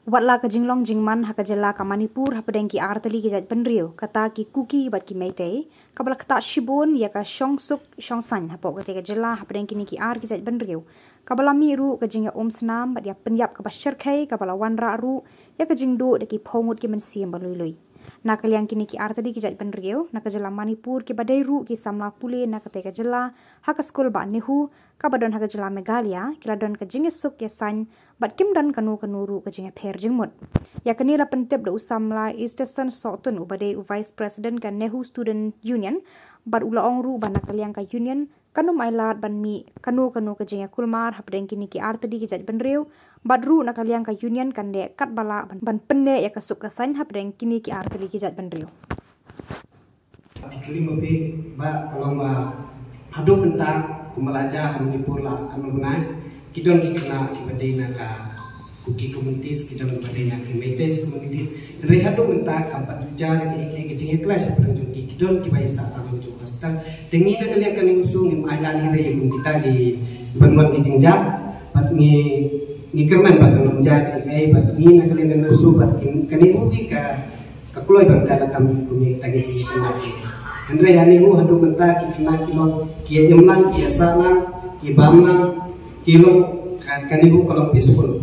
Watla ka jinglong jingman haka jela ka Manipur hapadeng ki artali ki jat penrio kata ki kuki bat ki meitei kabala kata shibun ya ka shongsuk shongsan hapok kata ka jela hapadeng ki ni ki ar ki jat penrio kabala mi ru ka jinga snam bat ya penyap ka basharkai kabala wanra ru ya ka jingdo de ki phongut ki mensiam balui na kalian kini ki artali ki jat penrio na ka jela Manipur ki badai ru ki samla pule na kata ka jela haka skul ba nehu kabadon haka jela Meghalaya kiladon ka jinga suk ya san bat kim dan kanu ru ka jinga pher jingmut ya kani la pentep da usamla Easterson Sotun ubade vice president ka Nehu Student Union bat ulaong ru bana kalian ka union kanu mailat ban mi kanu ka jinga kulmar hapdeng kini ki artali ki jat penrio bat ru na kalian ka union kan de kat bala ban penne ya kasuk ka san hapdeng kini ki artali ki jat penrio dikali mabe ba kalau ba hadu benta kumalaja Manipur la kanu nai kidon ki kena ki badena ka kuki communities kidon badena ki metes communities rehadu benta kampat jar ki jinge kelas perjun ki kidon ki baisa amun ju hostel tengi na kalian kan usung im ailan hire im kita di banwan ki jingja pat ni kerman pat kan jar ai pat ni na kalian kan usung pat kani ubi ka kloi ban kala kami punya tagi Andre hani hu hadu benta ki kena kilon ki imlan ki asana ki bamna kilo kanihu kalau peaceful.